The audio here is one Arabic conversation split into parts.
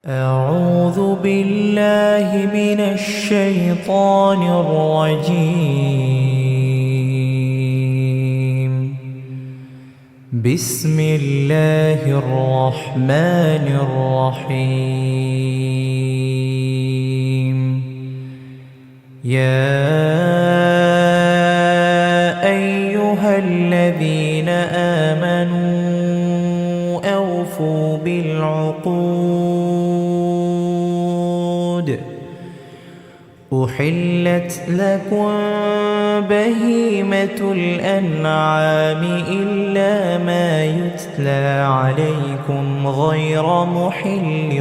أعوذ بالله من الشيطان الرجيم. بسم الله الرحمن الرحيم. يا أيها الذين آمنوا أوفوا بالعقود. أحلت لكم بهيمة الأنعام إلا ما يتلى عليكم غير محل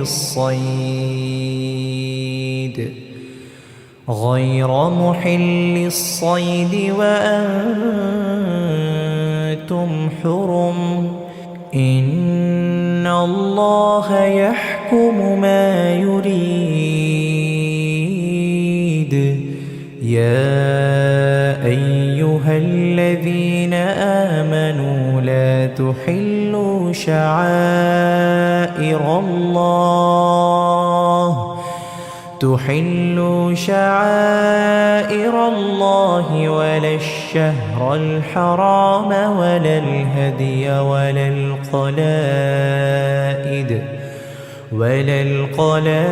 الصيد وأنتم حرم. إن الله يحكم ما يريد. يا أيها الذين آمنوا لا تحلوا شعائر الله ولا الشهر الحرام ولا الهدي ولا القلائد ولا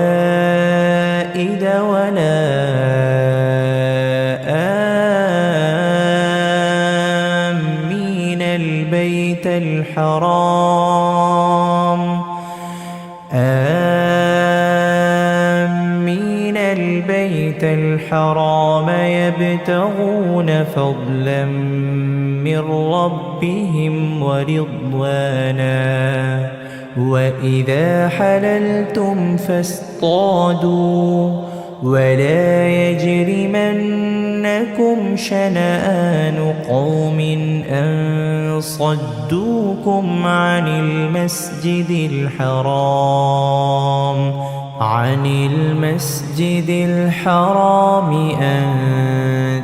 آمين البيت الحرام يبتغون فضلا من ربهم ورضوانا. وإذا حللتم فاصطادوا ولا يجرمنكم شنآن قوم أن صدوكم عن المسجد الحرام أن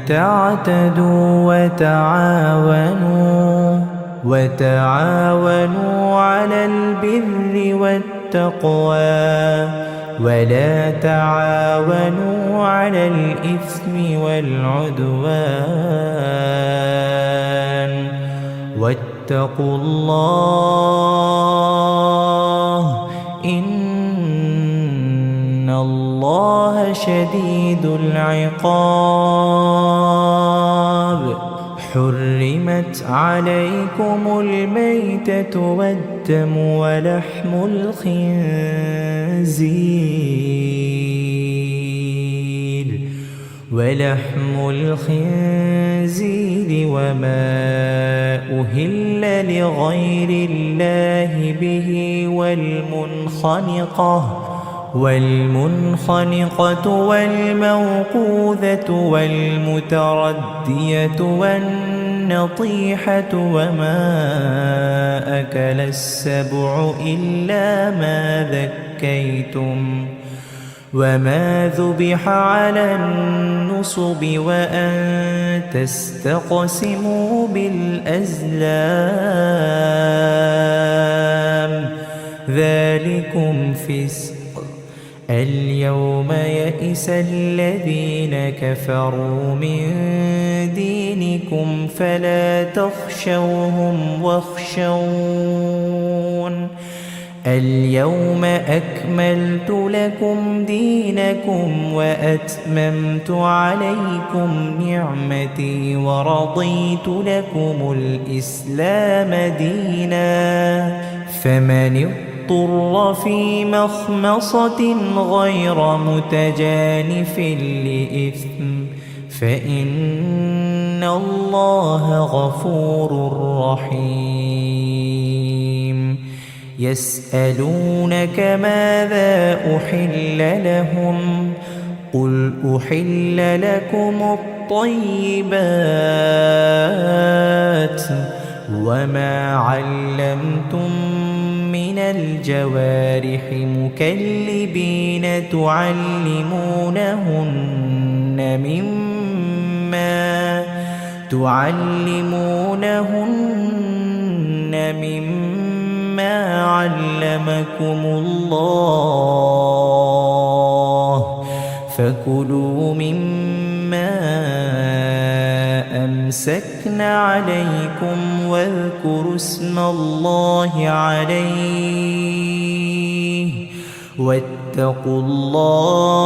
تعتدوا وتعاونوا على البر والتقوى ولا تعاونوا على الإثم والعدوان. واتقوا الله إن الله شديد العقاب. حرمت عليكم الميتة والدم ولحم الخنزير وما أهل لغير الله به والمنخنقة والموقوذة والمتردية والنطيحة وما أكل السبع إلا ما ذكيتم وما ذبح على النصب وأن تستقسموا بالأزلام ذلكم فسق. اليوم يئس الذين كفروا من دينكم فلا تخشوهم واخشون. اليوم أكملت لكم دينكم وأتممت عليكم نعمتي ورضيت لكم الإسلام دينا. فمن اضطر في مخمصة غير متجانف لإثم فإن الله غفور رحيم. يسألونك ماذا أحل لهم قل أحل لكم الطيبات وما علمتم من الجوارح مكلبين تعلمونهن مما علمكم الله فكلوا مما أمسكن عليكم واذكروا اسم الله عليه واتقوا الله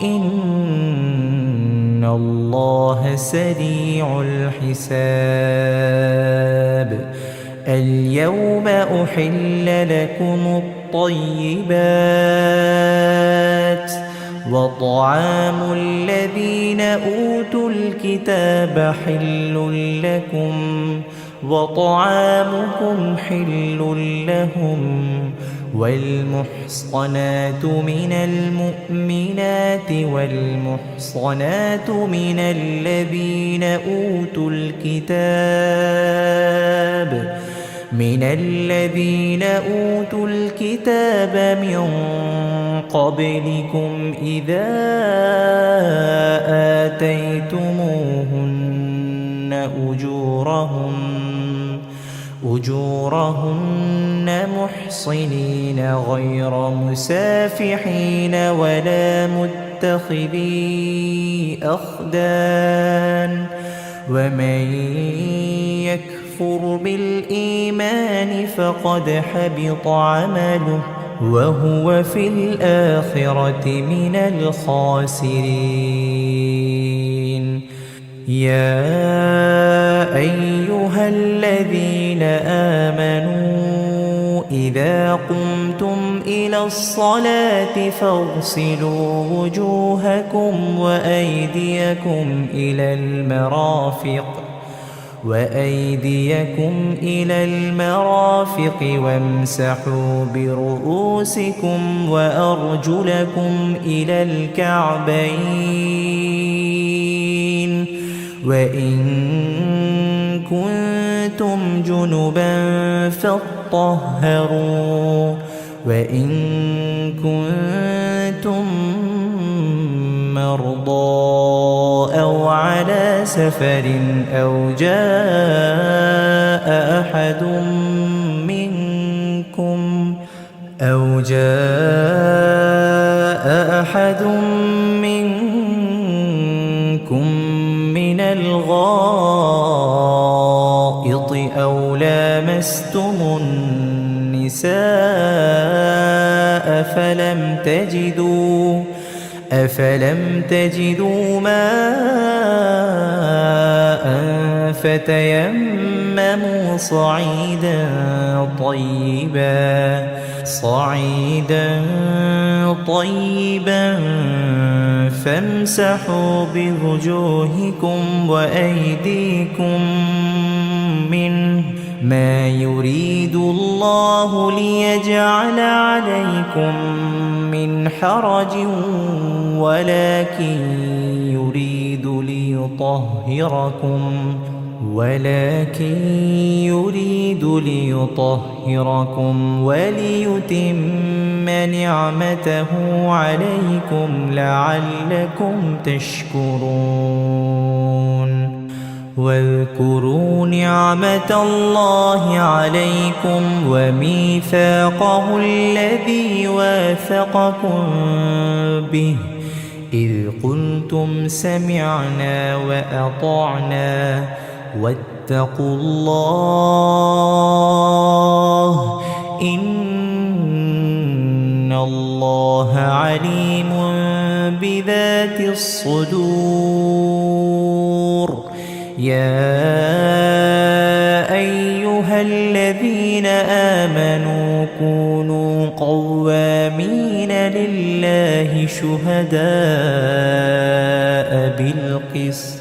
إن الله سريع الحساب. اليوم أحل لكم الطيبات وطعام الذين أوتوا الكتاب حل لكم وطعامكم حل لهم والمحصنات من المؤمنات والمحصنات من الذين أوتوا الكتاب من قبلكم إذا آتيتموهن أجورهن محصنين غير مسافحين ولا متخذي أخدان ومن يكفر بالإيمان فقد حبط عمله وهو في الآخرة من الخاسرين. يا أيها الذين آمنوا إذا قمتم إلى الصلاة فاغسلوا وجوهكم وأيديكم إلى المرافق وامسحوا برؤوسكم وأرجلكم إلى الكعبين وإن كنتم جنبا فاطهروا وإن كنتم مرضى أو على سفر أو جاء أحد منكم من الغائط أو لامستم النساء فلم تجدوا ماء فتيمموا صعيدا طيبا فامسحوا بوجوهكم وأيديكم منه ما يريد الله ليجعل عليكم من حرج ولكن يريد ليطهركم وليتم نعمته عليكم لعلكم تشكرون. واذكروا نعمة الله عليكم وميثاقه الذي واثقكم به إذ قلتم سمعنا وأطعنا واتقوا الله إن الله عليم بذات الصدور. يا أيها الذين آمنوا كونوا قوامين لله شهداء بالقسط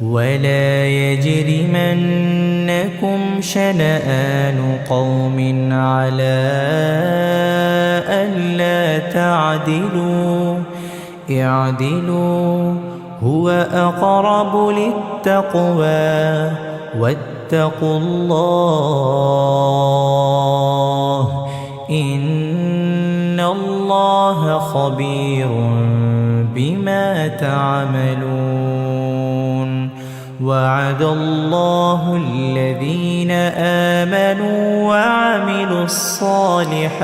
ولا يجرمنكم شنآن قوم على ألا تعدلوا اعدلوا هو أقرب للتقوى واتقوا الله إن الله خبير بما تعملون. وعد الله الذين آمنوا وعملوا الصالحات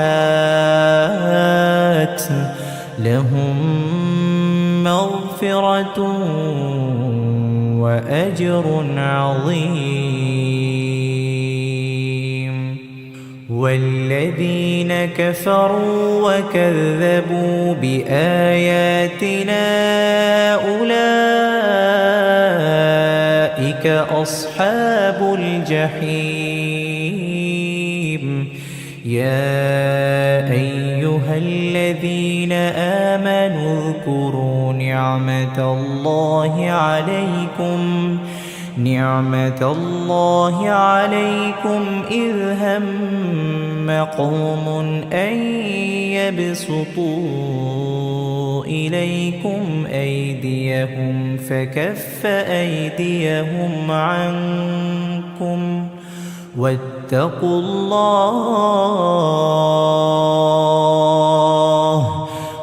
لهم مغفرة وأجر عظيم. والذين كفروا وكذبوا بآياتنا أولئك أصحاب الجحيم. يا أيها الذين آمنوا اذكروا نعمة الله عليكم إذ هم قوم أن يبسطوا إليكم أيديهم فكف أيديهم عنكم واتقوا الله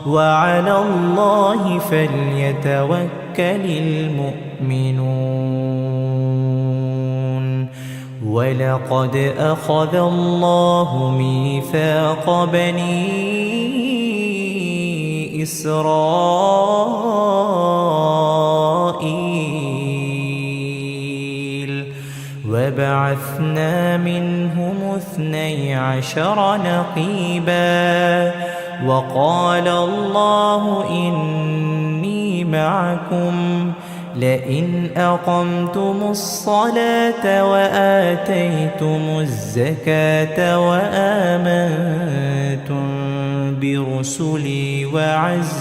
وعلى الله فليتوكل المؤمنون. ولقد أخذ الله ميثاق بني إسرائيل وبعثنا منهم 12 نقيبا وقال الله إني معكم لئن أقمتم الصلاة وآتيتم الزكاة وآمنتم برسلي وعزرتموهم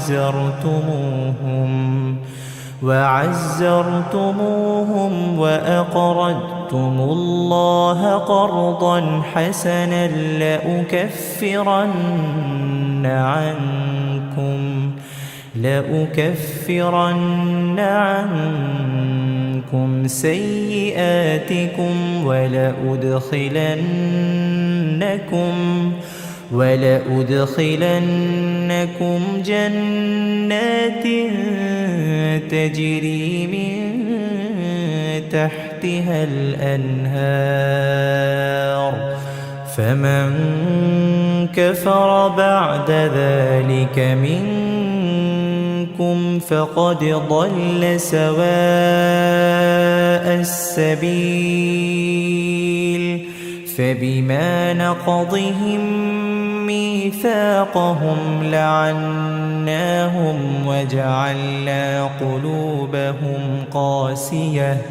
وأقرضتم الله قرضا حسنا لأكفرن عنكم سيئاتكم ولأدخلنكم جنات تجري من تحتها الأنهار فمن كفر بعد ذلك منكم فقد ضل سواء السبيل. فبما نقضهم ميثاقهم لعناهم وجعلنا قلوبهم قاسية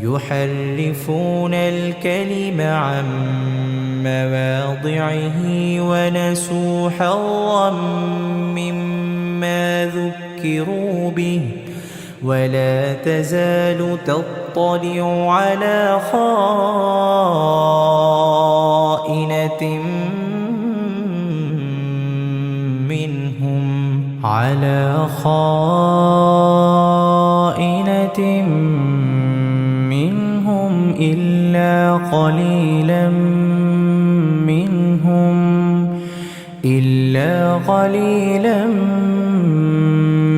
يحرفون الكلم عن مواضعه ونسوا حظا مما ذكروا به ولا تزال تطلع على خائنة منهم إلا قليلا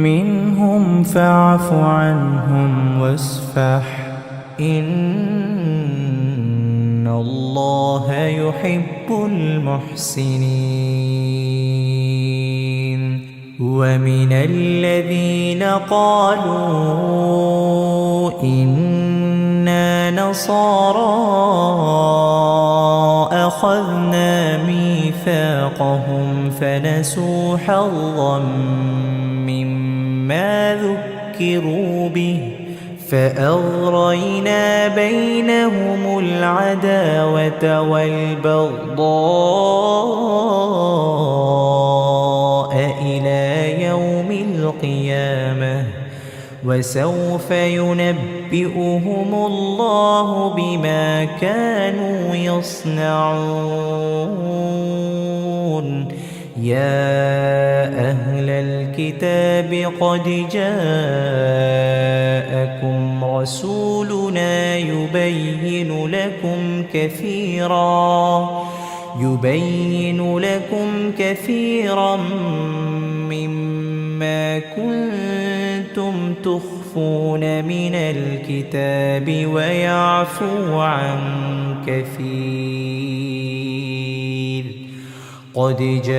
منهم فاعف عنهم واصفح إن الله يحب المحسنين. ومن الذين قالوا إنا نصارى أخذنا ميثاقهم فنسوا حظا مما ذكروا به فأغرينا بينهم العداوة والبغضاء إلى يوم القيامة وسوف ينبئهم الله بما كانوا يصنعون. يا أهل الكتاب قد جاءكم رسولنا يبين لكم كثيرا مما كنتم تخفون من الكتاب ويعفو عن كثير. قد جاءكم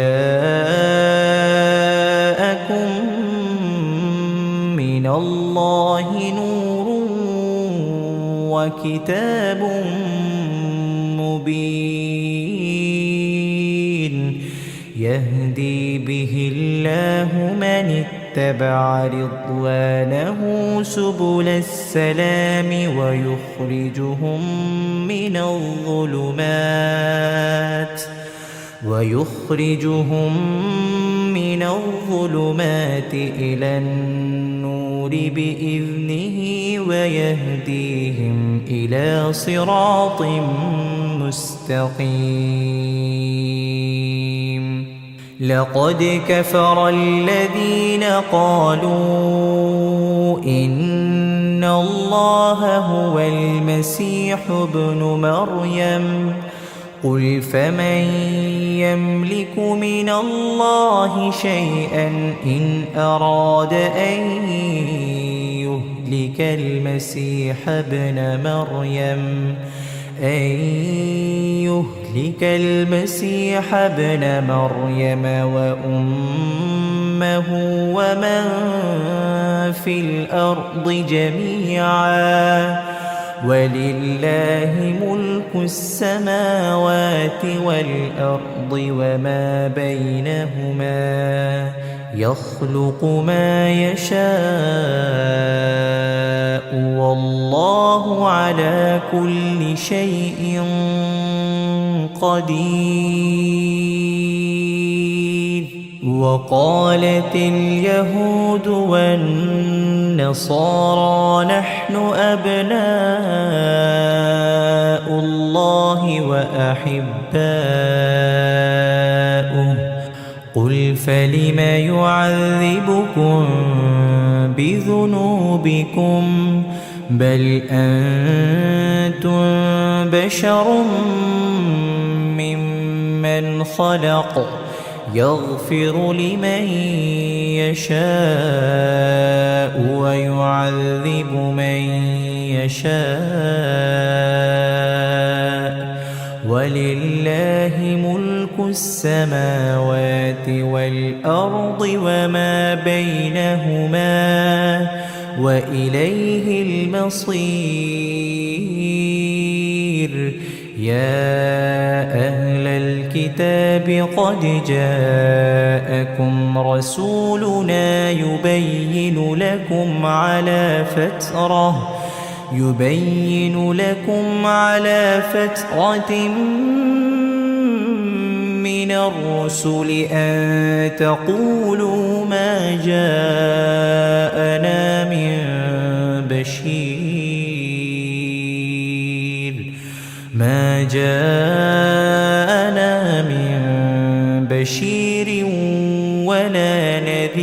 الله نور وكتاب مبين يهدي به الله من اتبع رضوانه سبل السلام ويخرجهم من الظلمات إلى النور بإذنه ويهديهم إلى صراط مستقيم لقد كفر الذين قالوا إن الله هو المسيح ابن مريم قل فمن يملك من الله شيئا إن أراد أن يهلك المسيح ابن مريم وأمه ومن في الأرض جميعا ولله ملك السماوات والأرض وما بينهما يخلق ما يشاء والله على كل شيء قدير وقالت اليهود والنصارى نحن أبناء الله وأحباؤه قل فلم يعذبكم بذنوبكم بل أنتم بشر ممن خلق يغفر لمن يشاء ويعذب من يشاء ولله ملك السماوات والأرض وما بينهما وإليه المصير يا أهل الكتاب قد جاءكم رسولنا يبين لكم على فترة من الرسل أن تقولوا ما جاءنا من بشير ولا نذير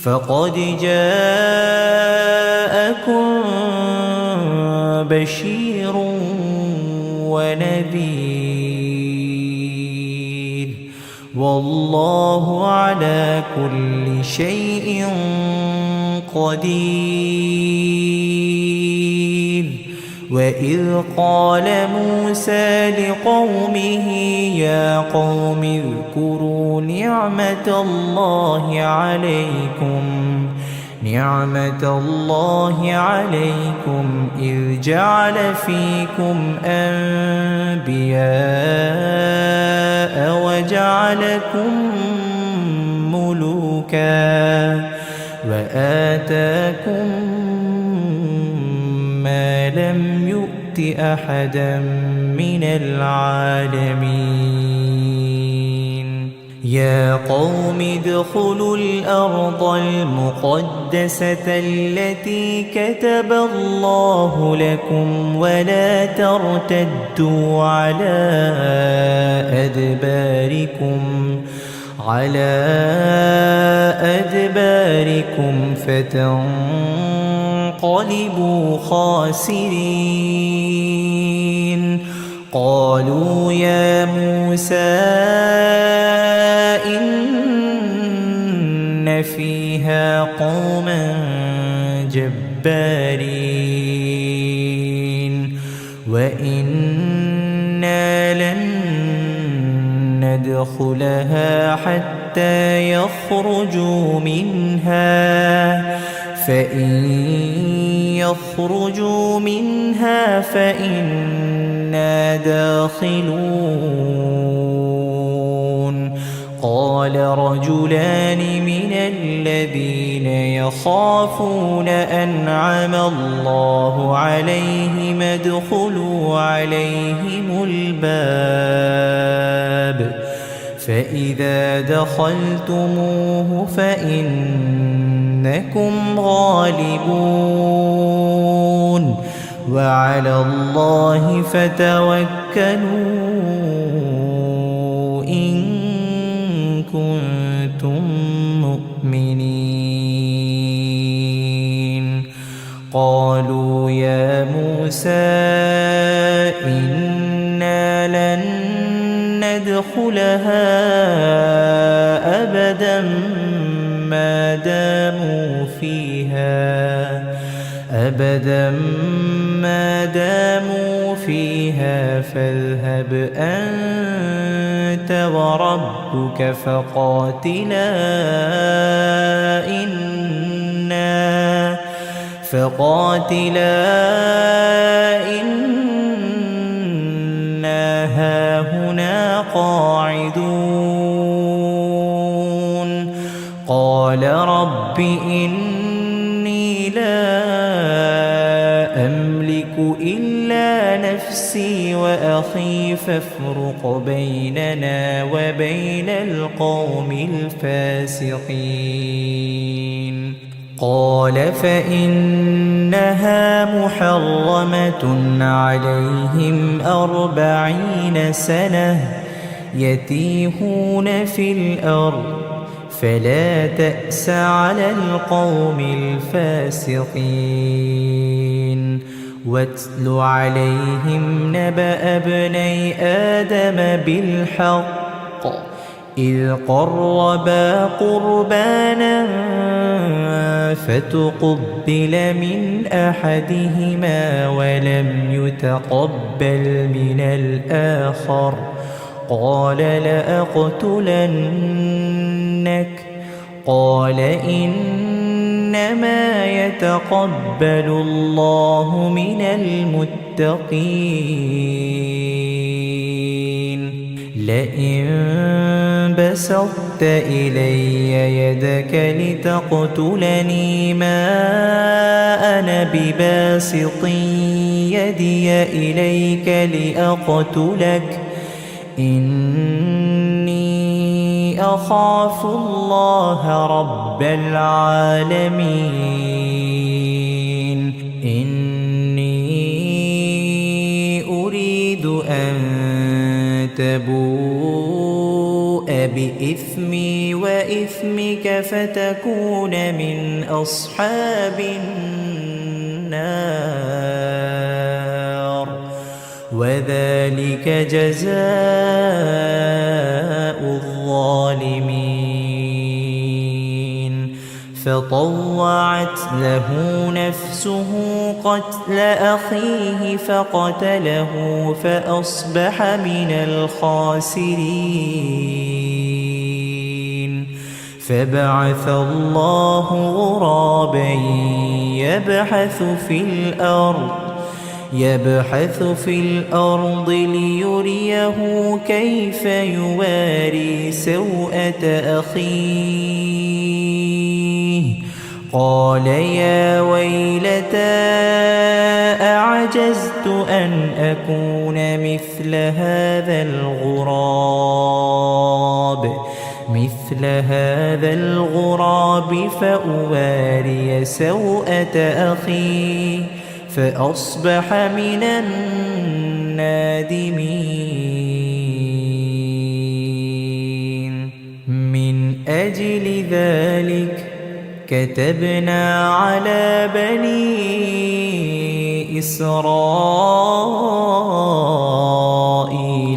فقد جاءكم بشير ونذير والله على كل شيء قدير وإذ قال موسى لقومه يا قوم اذكروا نعمة الله عليكم إذ جعل فيكم أنبياء وجعلكم ملوكا وآتاكم ما لم يؤت أحدا من العالمين يا قوم ادخلوا الأرض المقدسة التي كتب الله لكم ولا ترتدوا على أدباركم فتنقلبوا خاسرين قالوا يا موسى إن فيها قوما جبارين وإنا لن ندخلها حتى حتى يخرجوا منها فإن يخرجوا منها فإنا داخلون. قال رجلان من الذين يخافون أنعم الله عليهم ادخلوا عليهم الباب فإذا دخلتموه فإنكم غالبون وعلى الله فتوكلوا إن كنتم مؤمنين. قالوا يا موسى إنا لن ندخلها أبدا ما داموا فيها فاذهب أنت وربك فقاتلا إنا هاهنا قاعدون. قال رب إني لا أملك إلا نفسي وأخي فافرق بيننا وبين القوم الفاسقين. قال فإنها محرمة عليهم 40 سنة يتيهون في الأرض فلا تأس على القوم الفاسقين. واتل عليهم نبأ ابني آدم بالحق إذ قربا قربانا فتقبل من أحدهما ولم يتقبل من الآخر قال لأقتلنك. قال إنما يتقبل الله من المتقين. لئن بسطت إلي يدك لتقتلني ما أنا بباسط يدي إليك لأقتلك إني أخاف الله رب العالمين. إني أريد أن تبوء بإثمي وإثمك فتكون من أصحاب النار وذلك جزاء الظالمين. فطوعت له نفسه قتل أخيه فقتله فأصبح من الخاسرين. فبعث الله غرابا يبحث في الأرض ليريه كيف يواري سوءة أخيه. قال يا ويلتى أعجزت أن أكون مثل هذا الغراب فأواري سوءة أخي فأصبح من النادمين. من أجل ذلك كتبنا على بني إسرائيل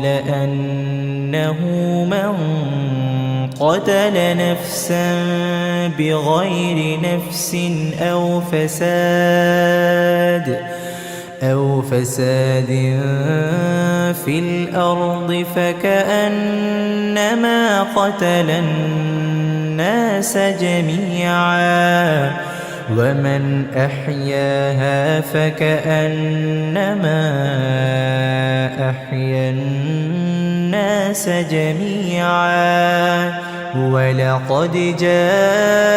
أنه من قتل نفسا بغير نفس أو فساد في الأرض فكأنما قتل الناس جميعا ومن أحياها فكأنما أحيا الناس جميعا ولقد جاءتهم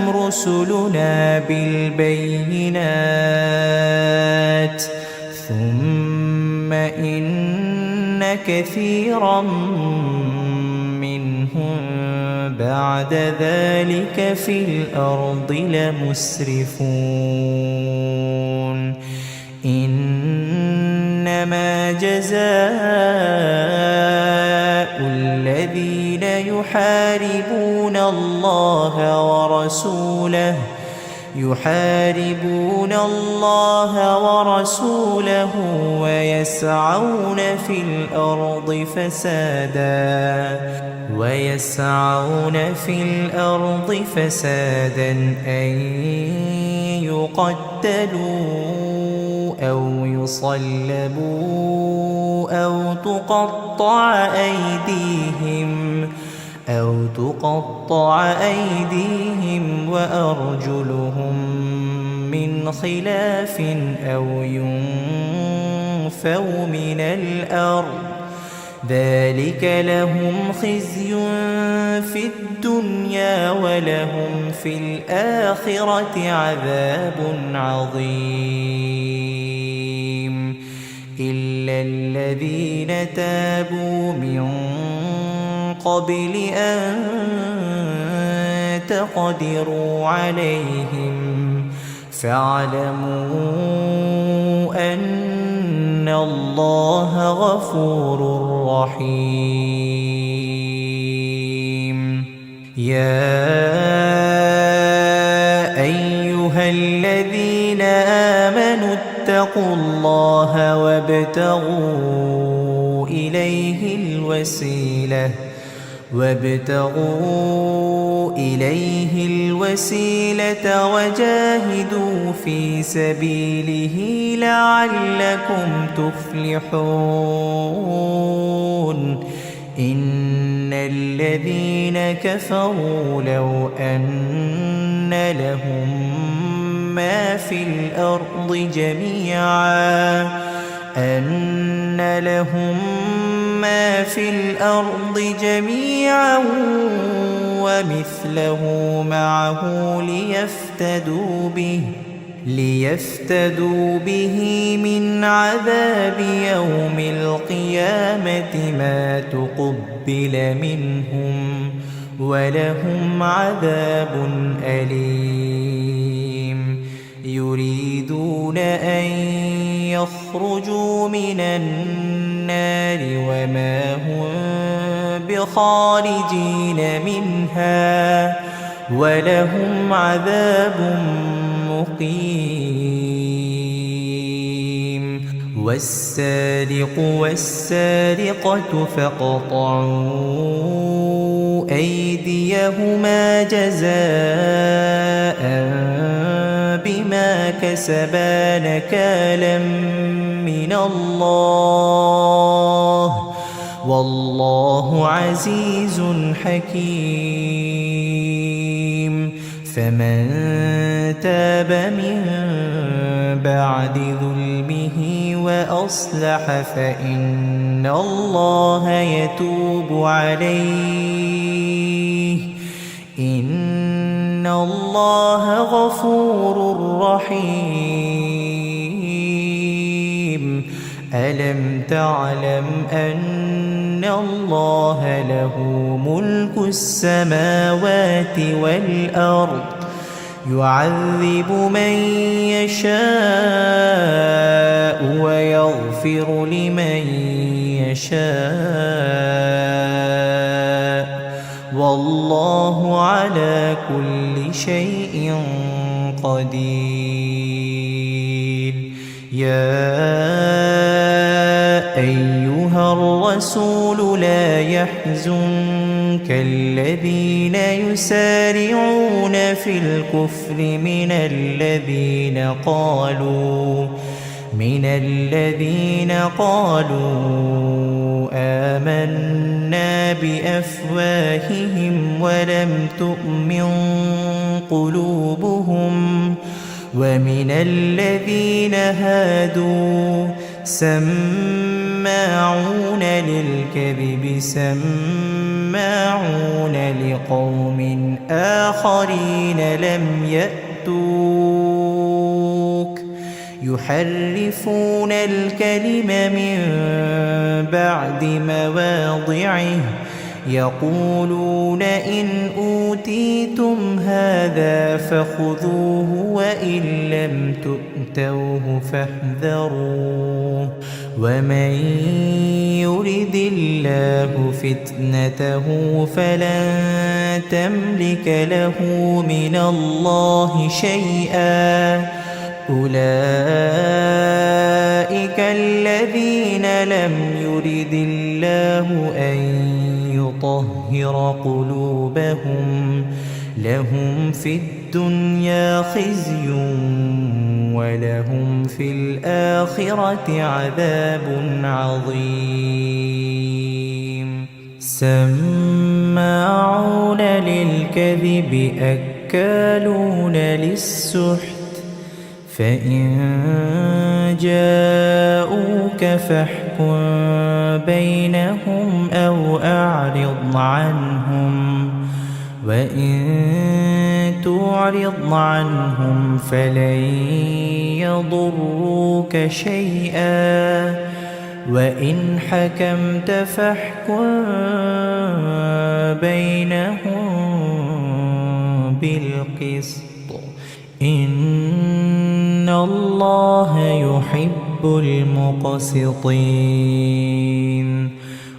رسلنا بالبينات ثم إن كثيرا منهم بعد ذلك في الأرض لمسرفون إنما جزاء الذين يحاربون الله ورسوله ويسعون في الأرض فسادا أن يقتلوا أو يصلبوا أو تقطع أيديهم وأرجلهم من خلاف أو ينفوا من الأرض ذلك لهم خزي في الدنيا ولهم في الآخرة عذاب عظيم إلا الذين تابوا من قبل أن تقدروا عليهم فاعلموا أن الله غفور رحيم يا أيها الذين آمنوا اتقوا الله وابتغوا إليه الوسيلة وجاهدوا في سبيله لعلكم تفلحون إن الذين كفروا لو أن لهم ما في الأرض جميعا ومثله معه ليفتدوا به من عذاب يوم القيامة ما تقبل منهم ولهم عذاب أليم يريدون أن يخرجوا من النار وما هم بخارجين منها ولهم عذاب مقيم والسارق والسارقة فاقطعوا أيديهما جزاء بما كسبا نكالا من الله والله عزيز حكيم فمن تاب من بعد ظلمه وأصلح فإن الله يتوب عليه إن الله غفور رحيم ألم تعلم أن الله له ملك السماوات والأرض يعذب من يشاء ويغفر لمن يشاء والله على كل شيء قدير يا أيها الرسول لا يحزنك الذين يسارعون في الكفر من الذين قالوا آمنا بأفواههم ولم تؤمن قلوبهم ومن الذين هادوا سماعون للكذب سماعون لقوم آخرين لم يأتوك يحرفون الكلم من بعد مواضعه يقولون إن أوتيتم هذا فخذوه وإن لم تؤتوه فاحذروه ومن يرد الله فتنته فلن تملك له من الله شيئا أولئك الذين لم يرد الله أن يطهر قلوبهم لهم في الدنيا خزي ولهم في الآخرة عذاب عظيم سماعون للكذب أكالون للسحت فإن جاءوك فاحكم بينهم أو أعرض عنهم وإن تعرض عنهم فلن يضروك شيئا وإن حكمت فاحكم بينهم بالقسط إن الله يحب المقسطين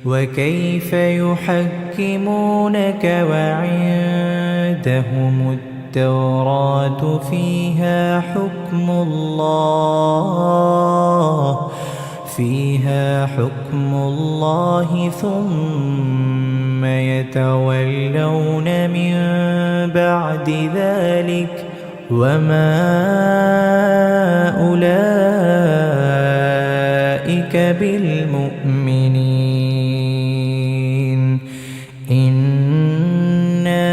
وكيف يحكمونك وعندهم التوراة فيها حكم الله ثم يتولون من بعد ذلك وما أولئك بالمؤمنين إنا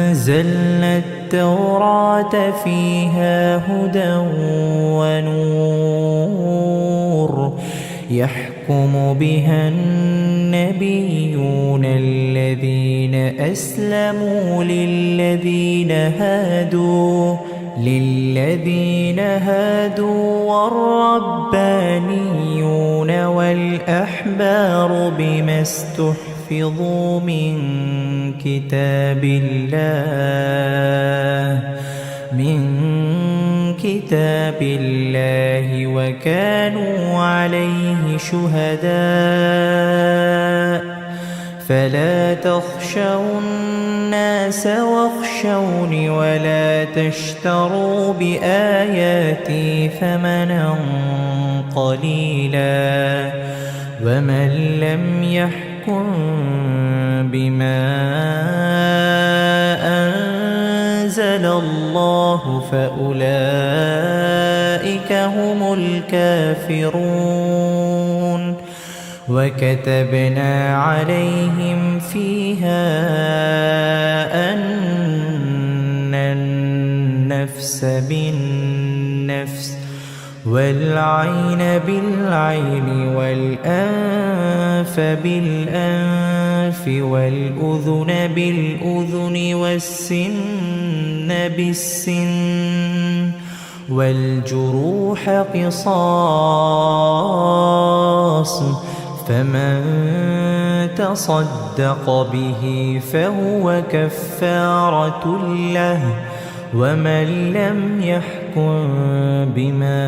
أنزلنا التوراة فيها هدى ونور يحكم بها النبيون الذين أسلموا للذين هادوا والربانيون والأحبار بما استحفظوا من كتاب الله وكانوا عليه شهداء فلا تخشوا الناس واخشوني ولا تشتروا بآياتي ثمنا قليلا ومن لم يحكم بما أنزل الله فأولئك هم الكافرون وكتبنا عليهم فيها أن النفس بالنفس والعين بالعين والأنف بالأنف والأذن بالأذن والسن بالسن والجروح قصاص فمن تصدق به فهو كفارة له ومن لم يحكم بما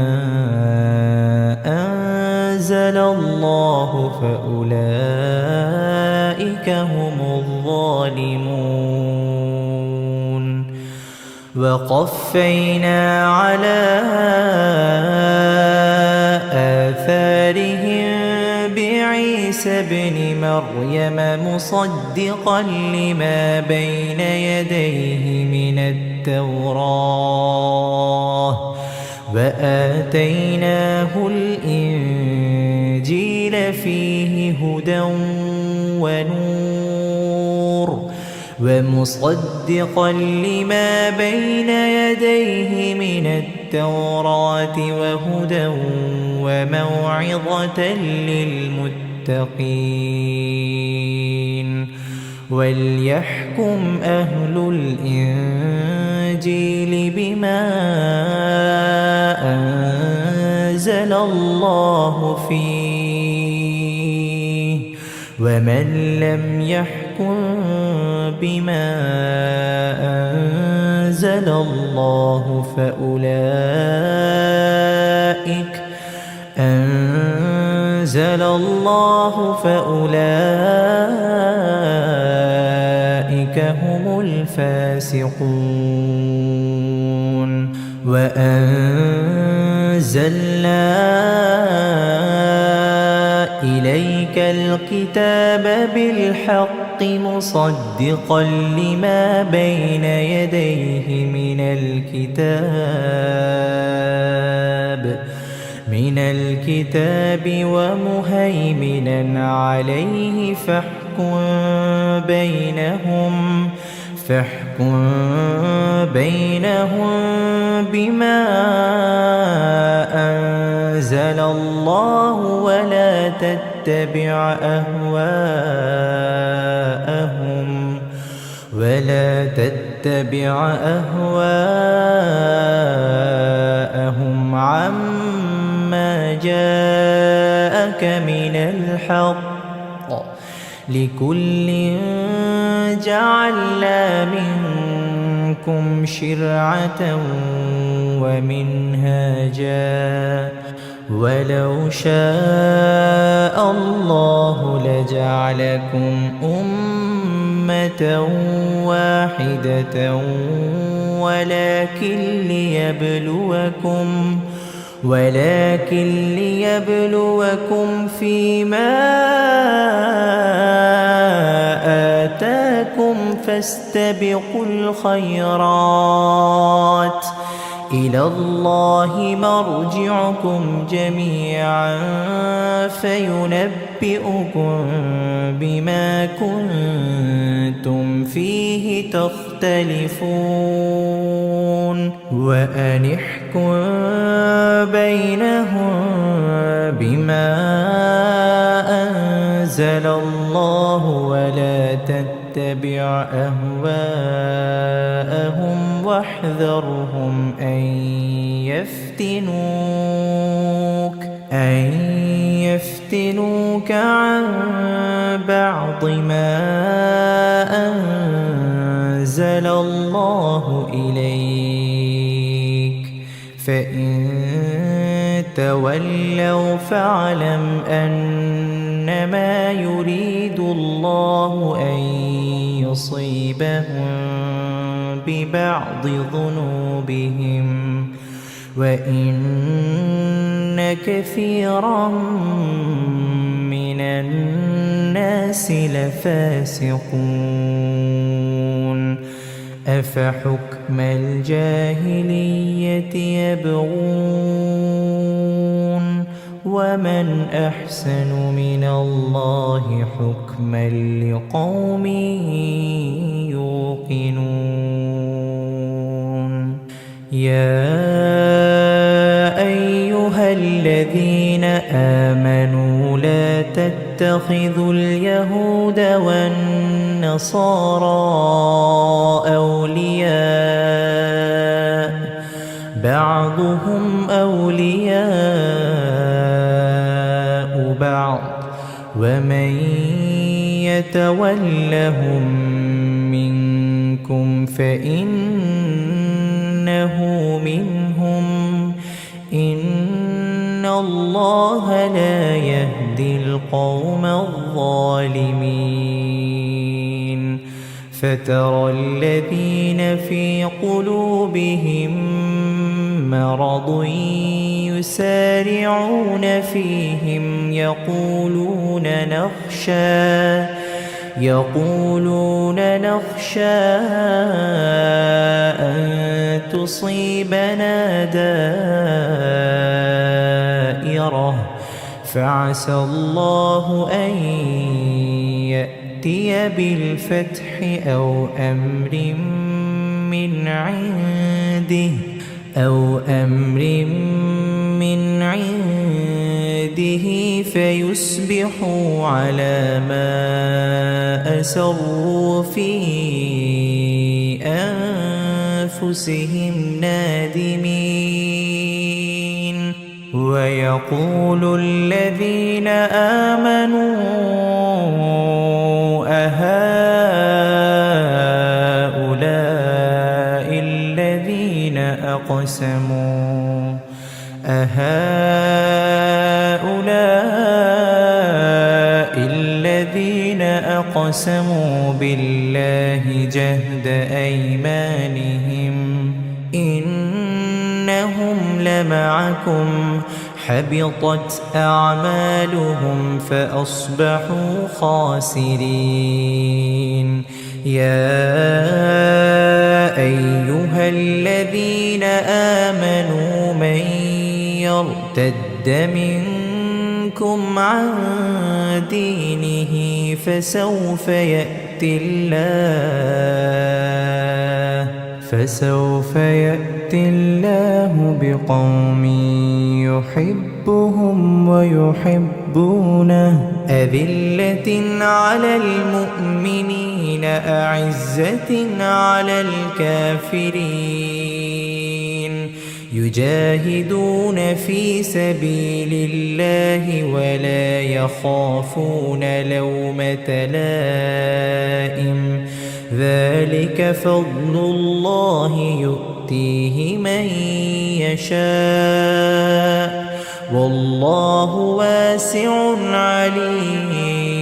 أنزل الله فأولئك هم الظالمون وقفينا على آثارهم بعيسى ابن مريم مصدقا لما بين يديه من التوراة وآتيناه الإنجيل فيه هدى ونور ومصدقا لما بين يديه من التوراة وهدى وموعظة للمتقين وليحكم أهل الإنجيل بما أنزل الله فيه ومن لم يحكم بما أنزل الله فأولئك هم الفاسقون وأنزلنا إليك الكتاب بالحق مصدقا لما بين يديه من الكتاب ومهيمنا عليه فاحكم بينهم بما أنزل الله ولا تتبع أهواءهم عما جاءك من الحق لكل جعلنا منكم شرعة ومنهاجا ولو شاء الله لجعلكم أمة واحدة ولكن ليبلوكم فيما آتاكم فاستبقوا الخيرات إلى الله مرجعكم جميعا فينبئكم بما كنتم فيه تختلفون وأن احكم بينهم بما أنزل الله ولا تتبع أهواءهم واحذرهم أن يفتنوك عن بعض ما أنزل الله إليك فإن تولوا فاعلم أنما يريد الله أن يصيبهم ببعض ذنوبهم وإن كثيرا من الناس لفاسقون أفحكم الجاهلية يبغون ومن أحسن من الله حكما لقوم يوقنون يا أيها الذين آمنوا لا تتخذوا اليهود والنصارى أولياء بعضهم أولياء بعض ومن يتولهم منكم فإنه منهم إن الله لا يهدي القوم الظالمين فترى الذين في قلوبهم مرض يسارعون فيهم يقولون نخشى أن تصيبنا دائرة فعسى الله أن يأتي بالفتح أو أمر من عنده فيصبحوا على ما أسروا في أنفسهم نادمين ويقول الذين آمنوا أهؤلاء الذين أقسموا بالله جهد أيمانهم إنهم لمعكم حبطت أعمالهم فأصبحوا خاسرين يا أيها الذين آمنوا من يرتد منكم عن دينه فسوف يأتي الله بقوم يحبهم ويحبونه أذلة على المؤمنين أعزة على الكافرين يجاهدون في سبيل الله ولا يخافون لومة لائم ذلك فضل الله يؤتيه من يشاء والله واسع عليم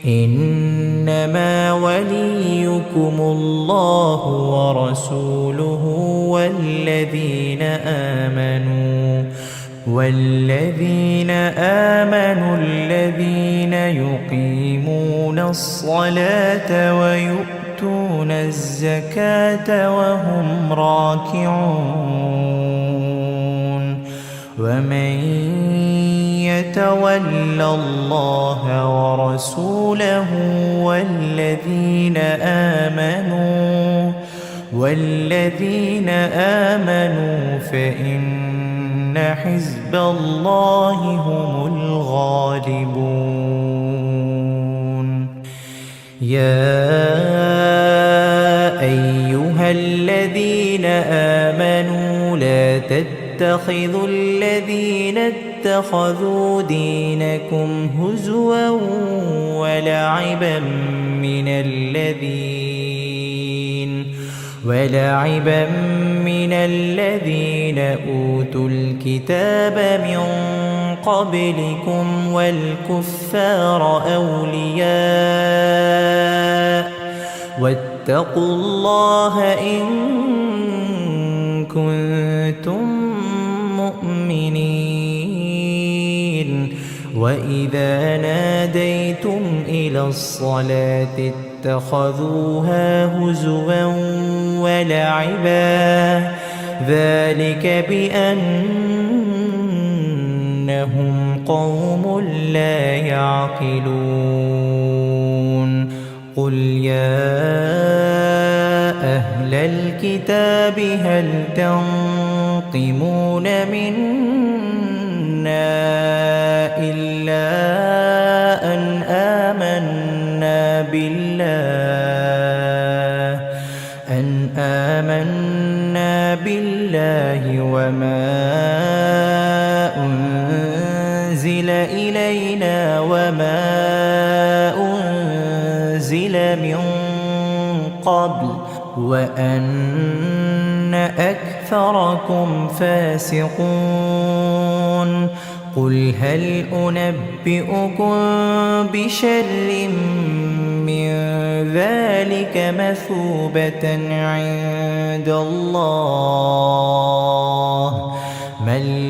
إنما وليكم الله ورسوله والذين آمنوا الذين يقيمون الصلاة ويؤتون الزكاة وهم راكعون ومن يتول الله ورسوله والذين آمنوا فإن حزب الله هم الغالبون يا أيها الذين آمنوا لا تتخذوا الذين اتخذوا دينكم هزوا ولعبا من الذين أوتوا الكتاب من قبلكم والكفار أولياء واتقوا الله إن كنتم مؤمنين وإذا ناديتم إلى الصلاة اتخذوها هزوا ولعبا ذلك بأنهم قوم لا يعقلون قل يا أهل الكتاب هل تنقمون منا إلا أن آمنا بالله وما أنزل إلينا وما أنزل من قبل وأن أكثركم فاسقون قل هل أنبئكم بشر من ذلك مثوبة عند الله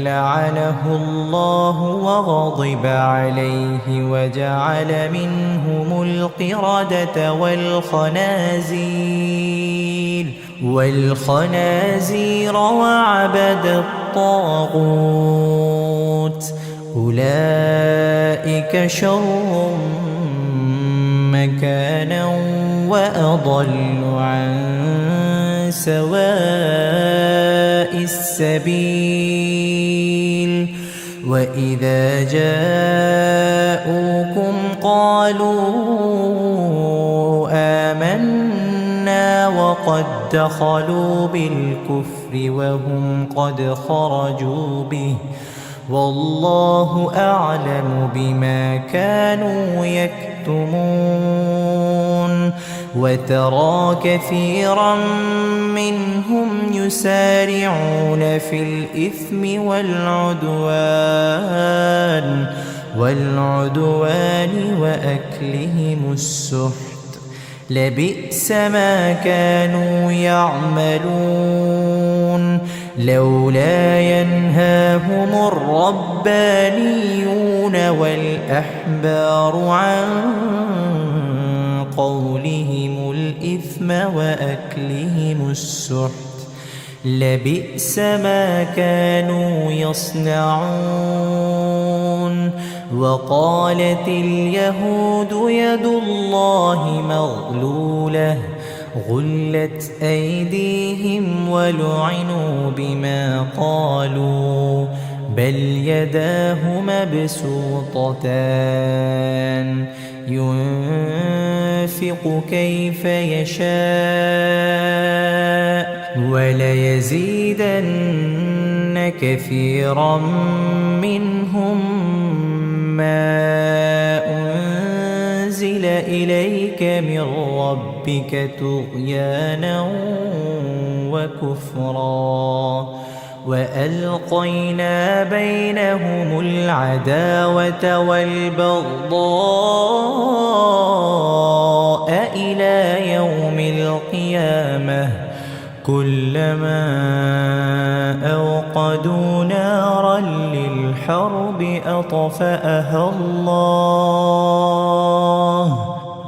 لعنه الله وغضب عليه وجعل منهم القردة والخنازير وعبد الطاغوت أولئك شر مكانا وأضل عن سواء السبيل وإذا جاءوكم قالوا آمنا وقد دخلوا بالكفر وهم قد خرجوا به والله أعلم بما كانوا يكتمون وترى كثيرا منهم يسارعون في الإثم والعدوان وأكلهم السحت لبئس ما كانوا يعملون لولا ينهاهم الربانيون والأحبار عن قولهم الإثم وأكلهم السحت لبئس ما كانوا يصنعون وقالت اليهود يد الله مغلولة غلت أيديهم ولعنوا بما قالوا بل يداه مبسوطتان ينفق كيف يشاء وليزيدن كثيرا منهم ما أنزل إليك من ربك طغيانا وكفرا وألقينا بينهم العداوة والبغضاء إلى يوم القيامة كلما أوقدوا نارا للحرب أطفأها الله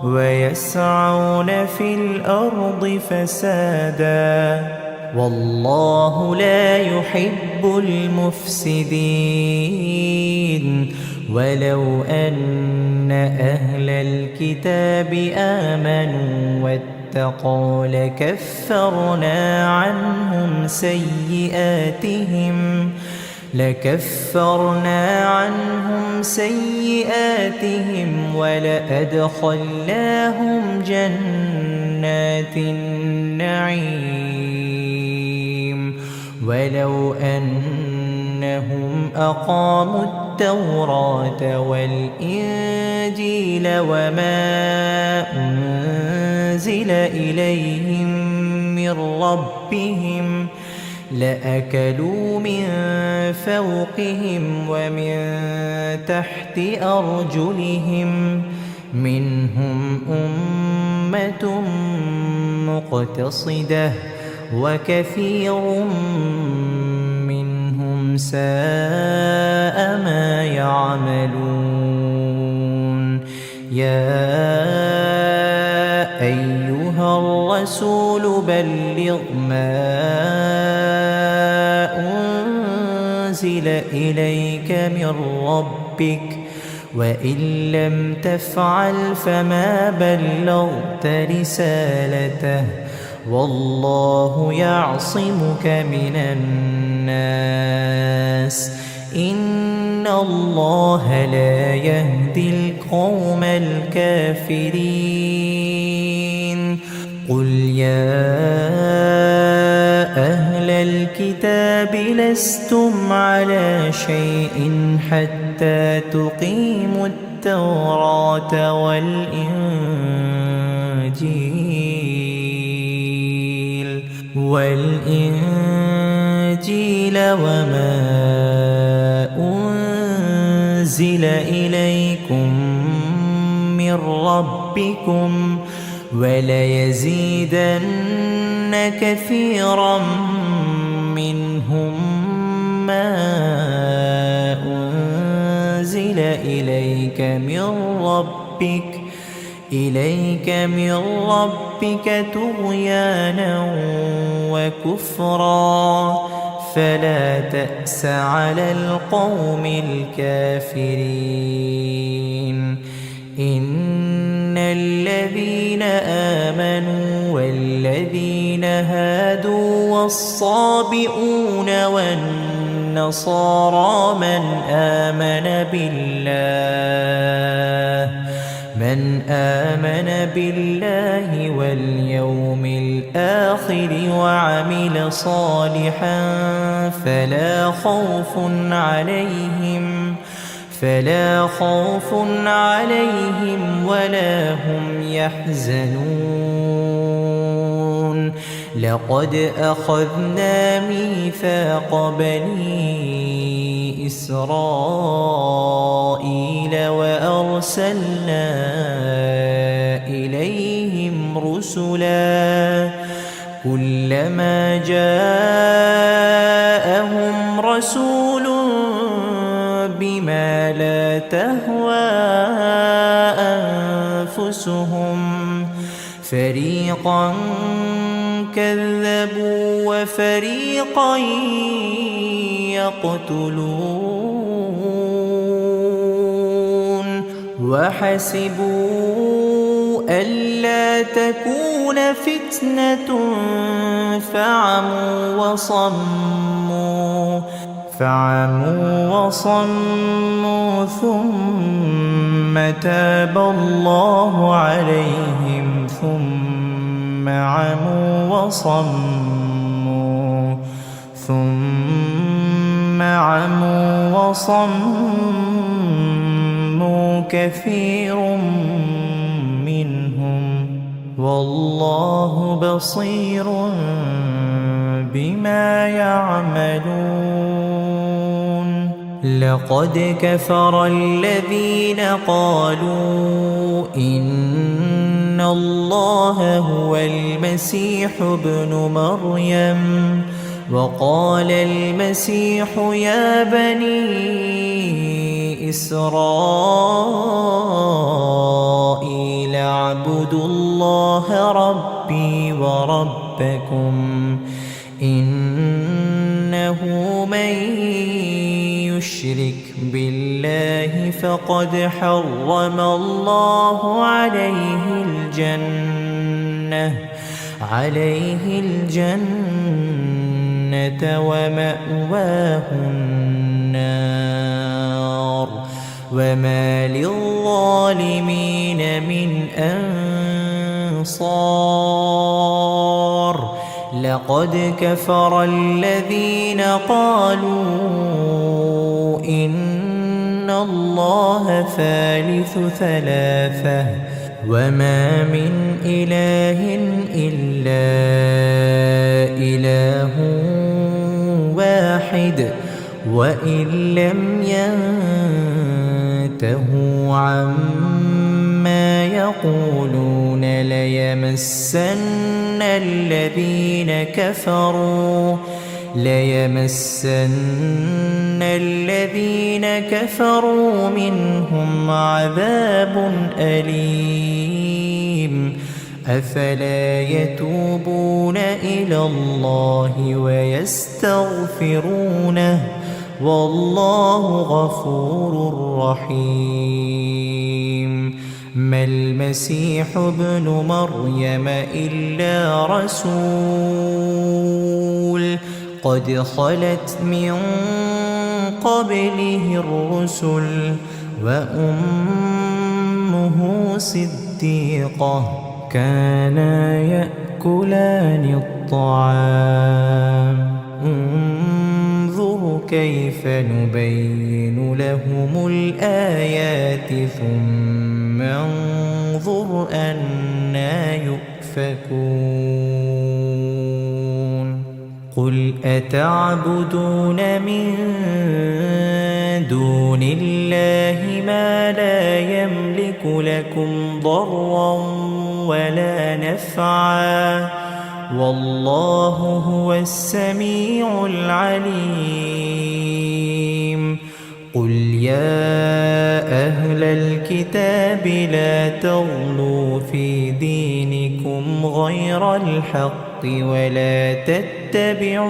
ويسعون في الأرض فسادا والله لا يحب المفسدين ولو أن أهل الكتاب آمنوا واتقوا لكفرنا عنهم سيئاتهم ولأدخلناهم جنات النعيم ولو أنهم أقاموا التوراة والإنجيل وما أنزل إليهم من ربهم لأكلوا من فوقهم ومن تحت أرجلهم منهم أمة مقتصدة وكثير منهم ساء ما يعملون يا أيها الرسول بلغ ما أنزل إليك من ربك وإن لم تفعل فما بلغت رسالته والله يعصمك من الناس إن الله لا يهدي القوم الكافرين قل يا أهل الكتاب لستم على شيء حتى تقيموا التوراة والإنجيل وما أنزل إليكم من ربكم وليزيدن كثيرا منهم ما أنزل إليك من ربك طغيانا وكفرا فلا تأس على القوم الكافرين إن الذين آمنوا والذين هادوا والصابئون والنصارى من آمن بالله واليوم الآخر وعمل صالحا فلا خوف عليهم ولا هم يحزنون لقد أخذنا ميثاق بني إسرائيل وأرسلنا إليهم رسلا كلما جاءهم رسول بما لا تهوى أنفسهم فريقا كذبوا وفريقا يقتلون وحسبوا ألا تكون فتنة فعموا وصموا ثم تاب الله عليهم ثم عموا وصموا كثير منهم والله بصير بما يعملون لقد كفر الذين قالوا إن الله هو المسيح ابن مريم وقال المسيح يا بني إسرائيل اعبدوا الله ربي وربكم إنه من يشرك بالله فقد حرم الله عليه الجنة ومأواه النار وما للظالمين من أنصار لقد كفر الذين قالوا إن الله ثالث ثلاثة وما من إله إلا إله واحد وإن لم ينتهوا عما يقولون ليمسن الذين كفروا منهم عذاب أليم أفلا يتوبون إلى الله ويستغفرونه والله غفور رحيم ما المسيح ابن مريم إلا رسول قد خلت من قبله الرسل وأمه صديقة كانا يأكلان الطعام انظر كيف نبين لهم الآيات ثم انظر أنى يؤفكون قل أتعبدون من دون الله ما لا يملك لكم ضرا ولا نفعا والله هو السميع العليم قل يا أهل الكتاب لا تغلوا في دينكم غير الحق ولا تتبعوا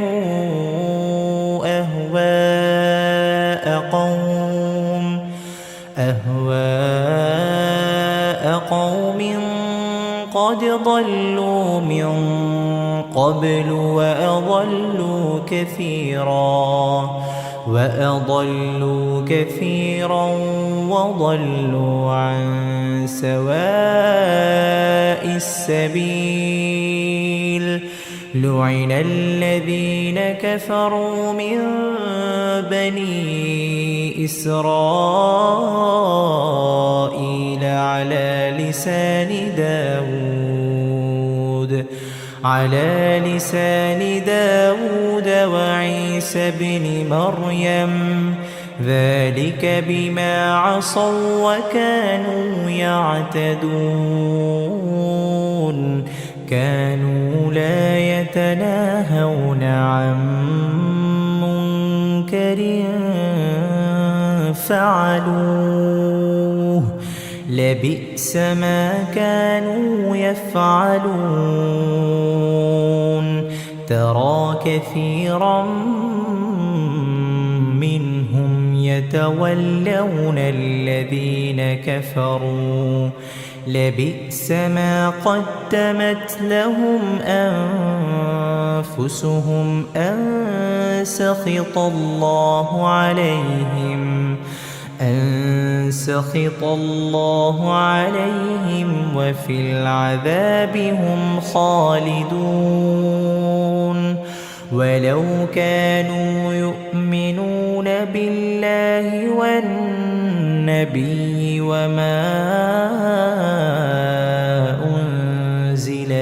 أهواء قوم قد ضلوا من قبل وأضلوا كثيرا وضلوا عن سواء السبيل لعن الذين كفروا من بني إسرائيل على لسان داود وعيسى بن مريم ذلك بما عصوا وكانوا يعتدون كانوا لا يتناهون عن منكر فعلوه لبئس ما كانوا يفعلون ترى كثيرا منهم يتولون الذين كفروا لبئس ما قدمت لهم أنفسهم أن سخط الله عليهم وفي العذاب هم خالدون ولو كانوا يؤمنون بالله والنبي وما أنزل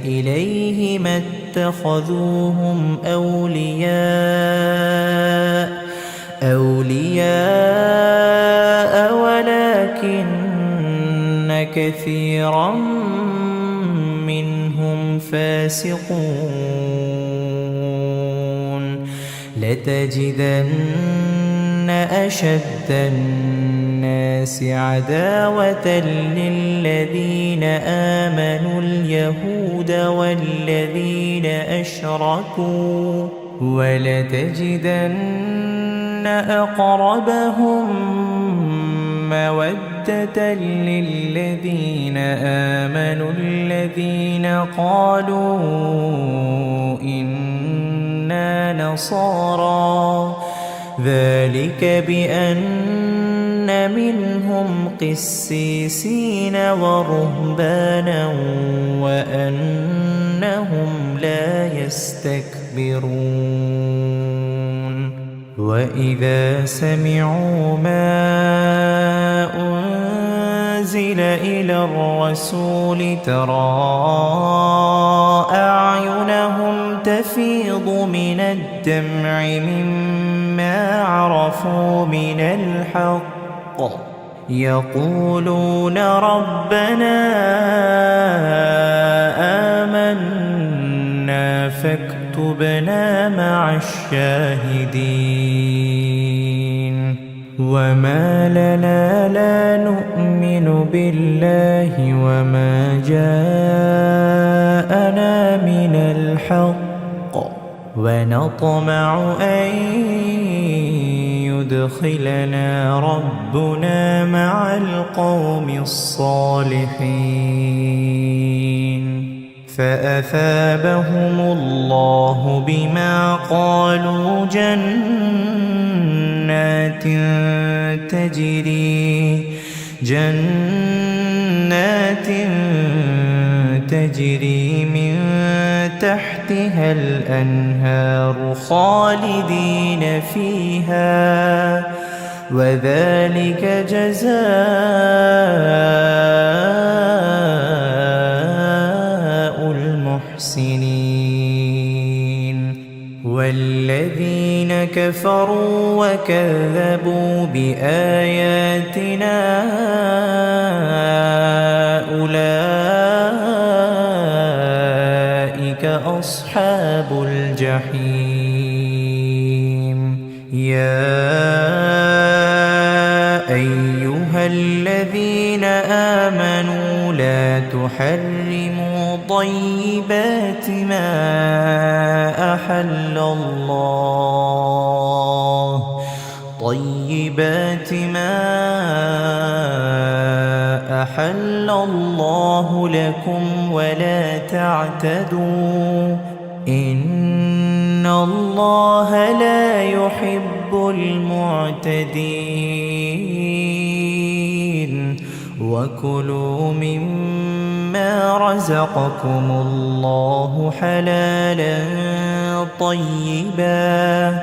إليه ما اتخذوهم أولياء ولكن كثيرا منهم فاسقون لتجدن أشد الناس عداوة للذين آمنوا اليهود والذين أشركوا ولتجدن أقربهم مودة للذين آمنوا الذين قالوا إنا نصارى ذلك بأن منهم قسيسين ورهبانا وأنهم لا يستكبرون وإذا سمعوا ما أنزل إلى الرسول ترى أعينهم تفيض من الدمع مما عرفوا من الحق يقولون ربنا آمنا فاكتبنا مع الشاهدين وما لنا لا نؤمن بالله وما جاءنا من الحق ونطمع أن يدخلنا ربنا مع القوم الصالحين فأثابهم الله بما قالوا جنات تجري من تحتها الأنهار خالدين فيها وذلك جزاء المحسنين والذين كفروا وكذبوا بآياتنا أولئك أولئك أصحاب الجحيم يا أيها الذين آمنوا لا تحرموا طيبات ما أحل الله لكم ولا تعتدوا إن الله لا يحب المعتدين وكلوا مما رزقكم الله حلالا طيبا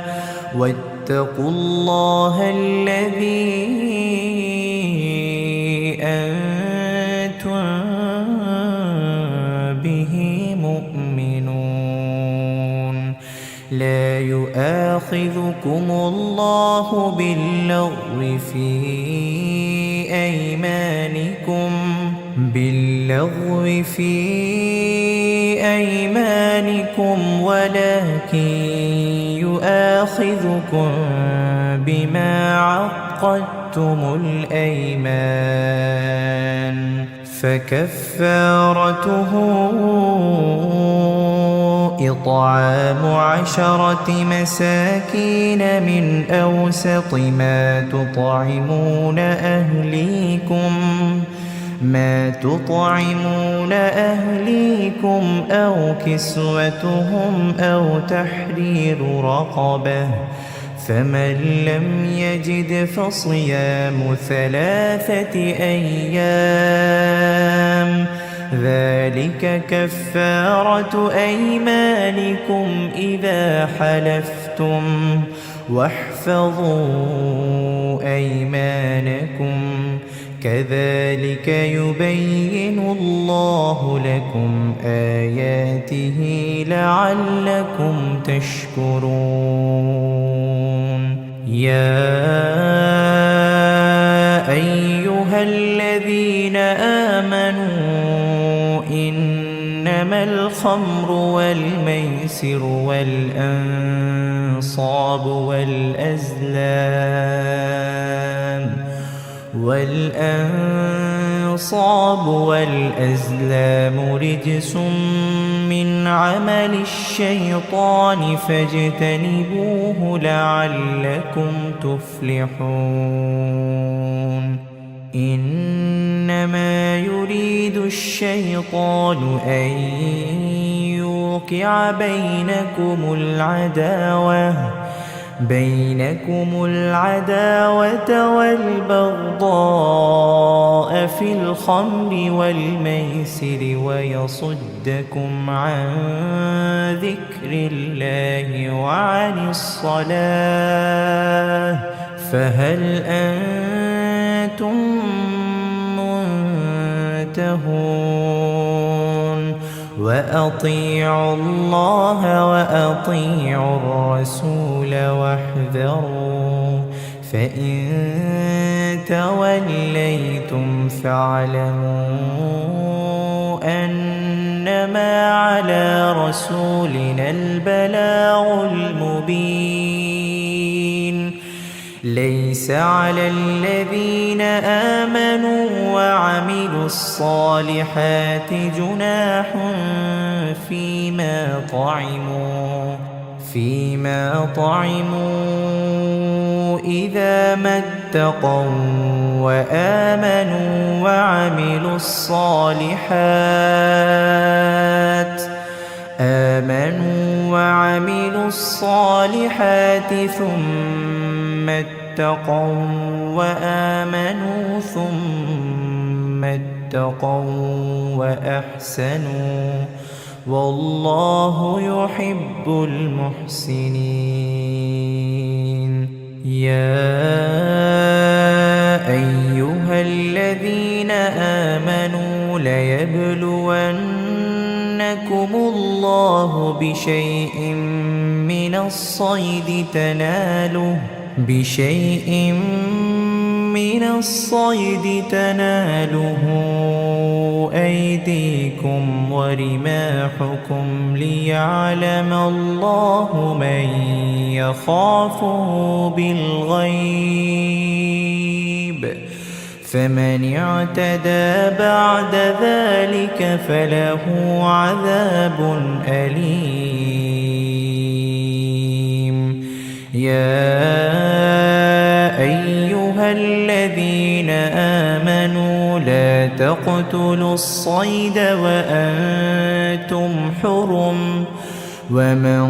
واتقوا الله الذي أنتم به مؤمنون لا يؤاخذكم الله باللغو في أيمانكم ولكن يؤاخذكم بما عقدتم الأيمان فكفارته إطعام 10 مساكين من أوسط ما تطعمون أهليكم أو كسوتهم أو تحرير رقبة فمن لم يجد فصيام 3 أيام ذلك كفارة أيمانكم إذا حلفتم واحفظوا أيمانكم كذلك يبين الله لكم آياته لعلكم تشكرون يا أيها الذين آمنوا إنما الخمر والميسر والأنصاب والأزلام رجس من عمل الشيطان فاجتنبوه لعلكم تفلحون إنما يريد الشيطان أن يوقع بينكم العداوة والبغضاء في الخمر والميسر ويصدكم عن ذكر الله وعن الصلاة فهل أنتم منتهون وأطيعوا الله وأطيعوا الرسول واحذروا فإن توليتم فاعلموا أنما على رسولنا البلاغ المبين ليس على الذين آمنوا وعملوا الصالحات جناح فيما طعموا إذا ما اتقوا وآمنوا وعملوا الصالحات ثم اتقوا وأحسنوا والله يحب المحسنين يا أيها الذين آمنوا ليبلونكم الله بشيء من من الصيد تناله أيديكم ورماحكم ليعلم الله من يخافه بالغيب فمن اعتدى بعد ذلك فله عذاب أليم. يا أيها الذين آمنوا لا تقتلوا الصيد وأنتم حرم ومن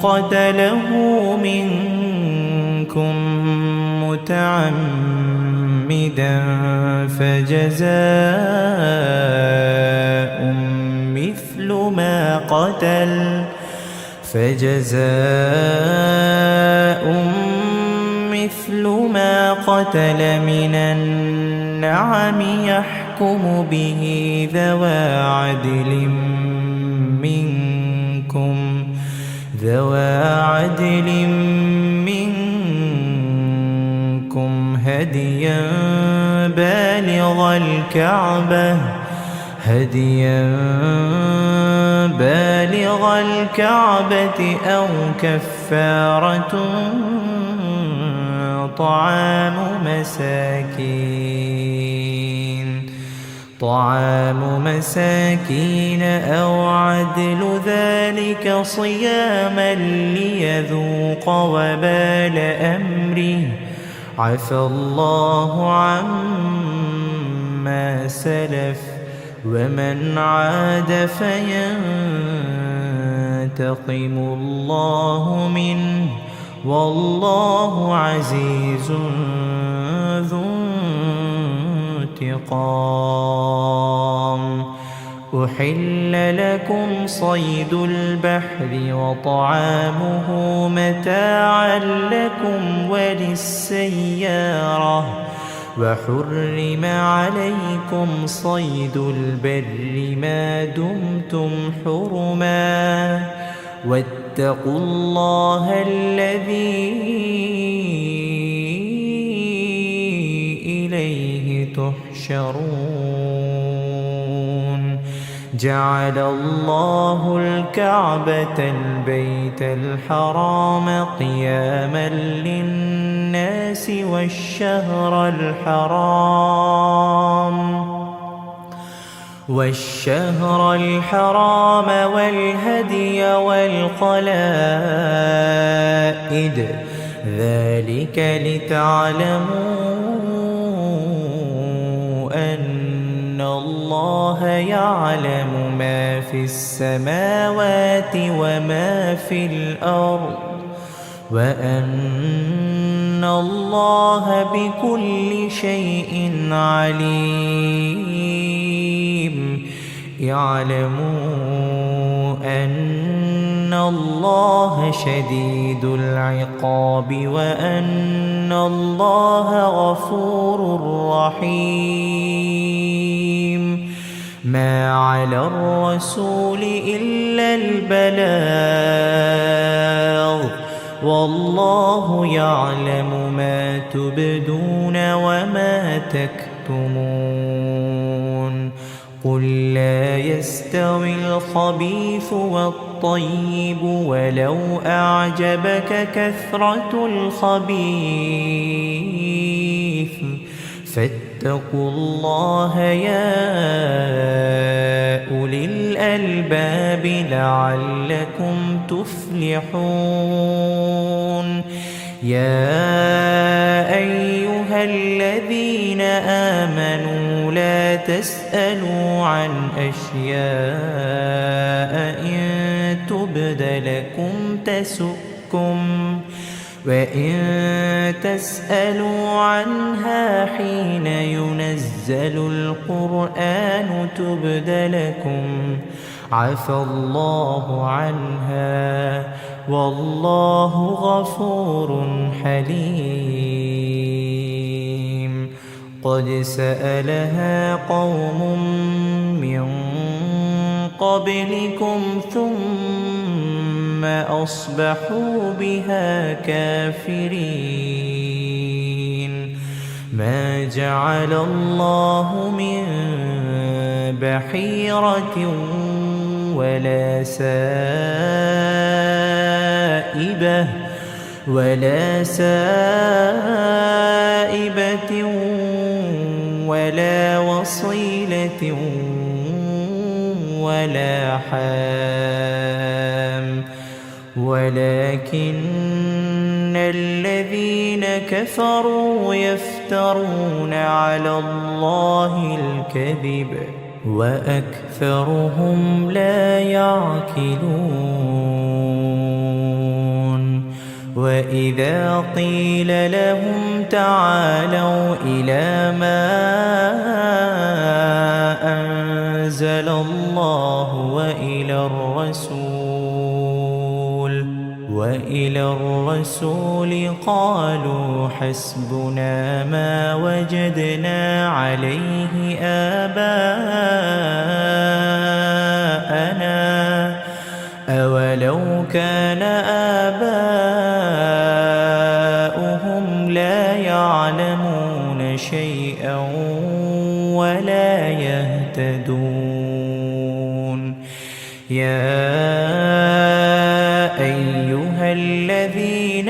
قتله منكم متعمدا فجزاء مثل ما قتل من النعم يحكم به ذوى عدل منكم هديا بالغ الكعبة أو كفارة طعام مساكين أو عدل ذلك صياما ليذوق وبال أمره عفى الله عما سلف ومن عاد فينتقم الله منه والله عزيز ذو انتقام. أحل لكم صيد البحر وطعامه متاعا لكم وللسيارة وحرم عليكم صيد البر ما دمتم حرما واتقوا الله الذي إليه تحشرون. جعل الله الكعبة البيت الحرام قياما للناس والشهر الحرام والهدي والقلائد ذلك لتعلموا أن الله يعلم ما في السماوات وما في الأرض وأن الله بكل شيء عليم. اعلموا أن الله شديد العقاب وأن الله غفور رحيم. ما على الرسول إلا البلاغ والله يعلم ما تبدون وما تكتمون. قل لا يستوي الخبيث والطيب ولو أعجبك كثرة الخبيث فاتقوا الله يا أولي الألباب لعلكم تفلحون. يا أيها الذين آمنوا لا تسألوا عن أشياء إن تبد لكم تسؤكم وإن تسألوا عنها حين ينزل القرآن تبد لكم عفى الله عنها والله غفور حليم. قد سألها قوم من قبلكم ثم أصبحوا بها كافرين. ما جعل الله من بحيرة ولا سائبة ولا وصيلة ولا حام، ولكن الذين كفروا يفترون على الله الكذب وأكثرهم لا يعقلون. وإذا قيل لهم تعالوا إلى ما أنزل الله وإلى الرسول قالوا حسبنا ما وجدنا عليه آباءنا أولو كان آباؤهم لا يعلمون شيئا ولا يهتدون. يا أيها الذين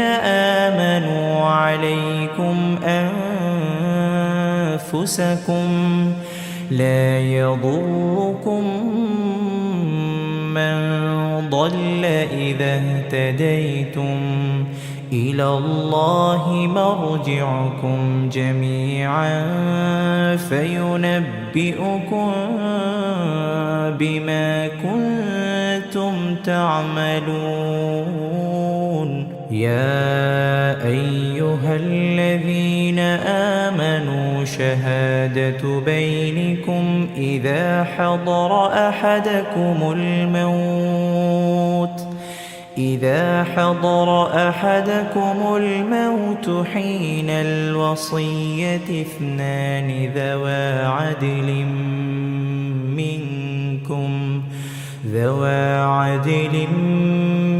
آمنوا عليكم أنفسكم لا يضركم من ضل إذا اهتديتم إلى الله مرجعكم جميعا فينبئكم بما كنتم تعملون. يا أيها الذين آمنوا شهادة بينكم إذا حضر أحدكم الموت حين الوصية اثنان ذوى عدل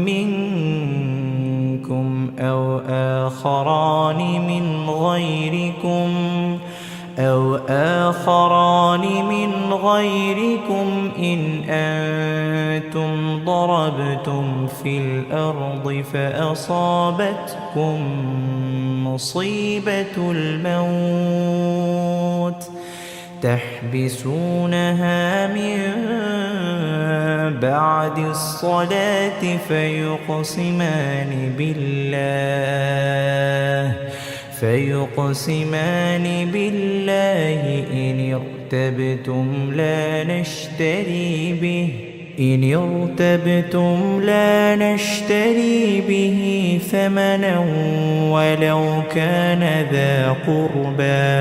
منكم أو آخران من غيركم إن أنتم ضربتم في الأرض فأصابتكم مصيبة الموت تحبسونها من بعد الصلاة فيقسمان بالله إن ارتبتم لا نشتري به ثمنا ولو كان ذا قربى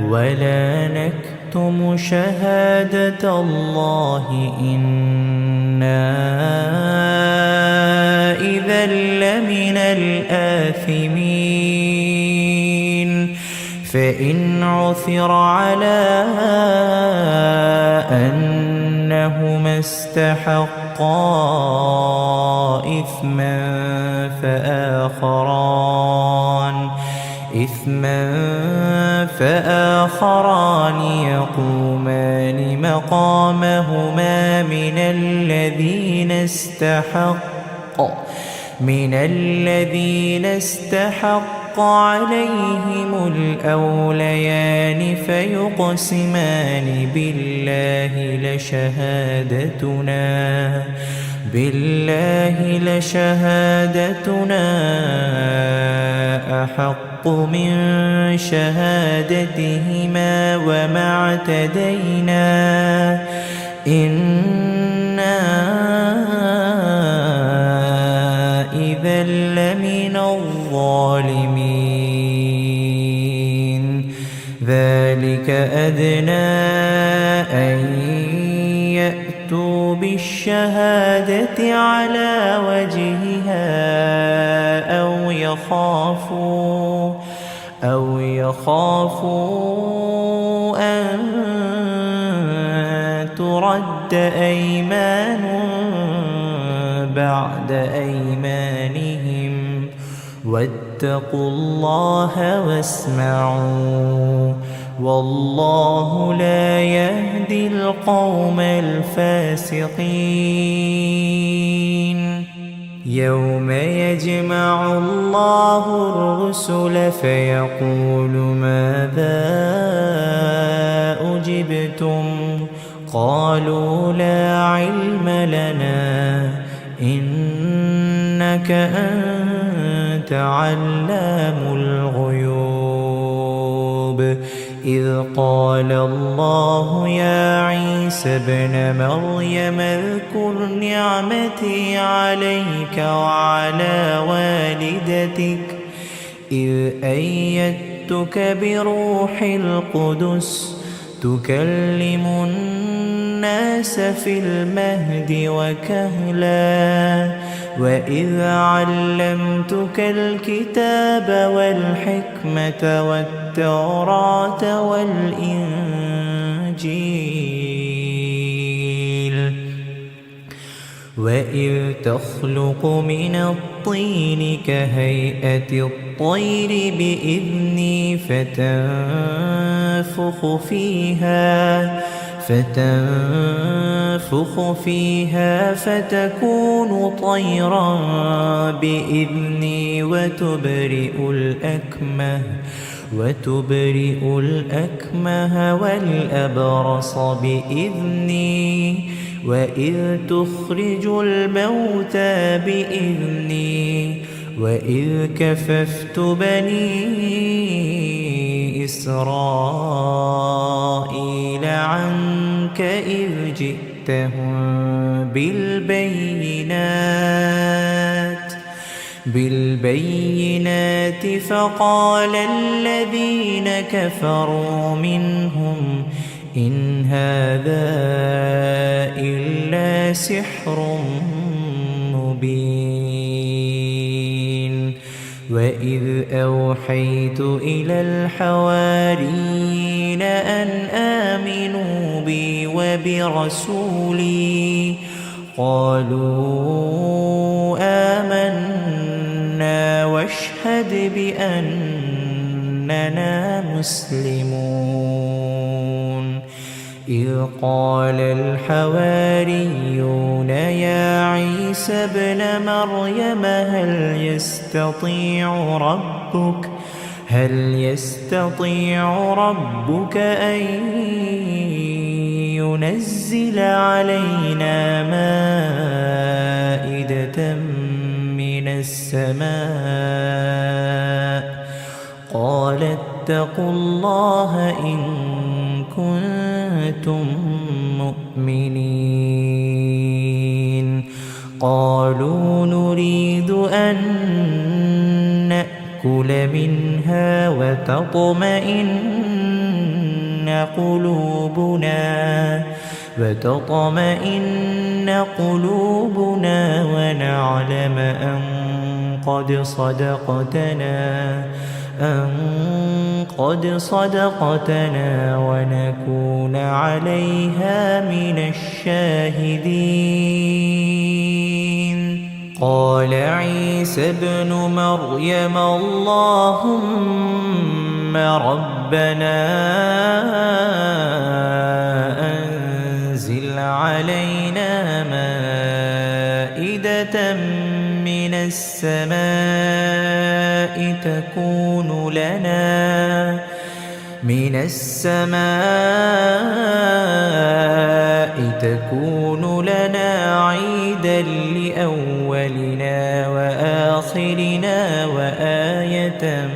ولا نكتم شهادة الله إنا إذا لمن الآثمين. فإن عثر على أنهما استحقا إثما فآخران يقومان مقامهما من الذين استحق عليهم الأوليان فيقسمان بالله لشهادتنا أحق من شهادتهما وما اعتدينا إنا إذا لمن الظالمين. ذلك أدنى أن يأتوا بالشهادة على وجهها أو يخافوا أن ترد أيمان بعد أيمانهم واتقوا الله واسمعوا والله لا يهدي القوم الفاسقين يوم يجمع الله الرسل فيقول ماذا أجبتم قالوا لا علم لنا إنك أنت علام الغيوب إذ قال الله يا عيسى ابن مريم اذكر نعمتي عليك وعلى والدتك إذ أيدتك بروح القدس تكلم الناس في المهد وكهلا وإذ علمتك الكتاب والحكمة والتوراة والإنجيل وإذ تخلق من الطين كهيئة الطير بإذني فتنفخ فيها فتكون طيرا بإذني وتبرئ الأكمه والأبرص بإذني وإذ تخرج الموتى بإذني وإذ كففت بني إسرائيل عنك إذ جئتهم بالبينات فقال الذين كفروا منهم إن هذا إلا سحر مبين وإذ أوحيت إلى الحواريين أن آمنوا بي وبرسولي قالوا آمنا واشهد بأننا مسلمون إذ قال الحواريون يا عيسى ابن مريم هل يستطيع ربك أن ينزل علينا مائدة من السماء قال اتقوا الله إن كنتم مؤمنين قالوا نريد أن نأكل منها وتطمئن قلوبنا ونعلم أن قد صدقتنا ونكون عليها من الشاهدين قال عيسى ابن مريم اللهم ربنا أنزل علينا مائدة من السماء تكون لنا عيدا لأولنا وآخرنا وآية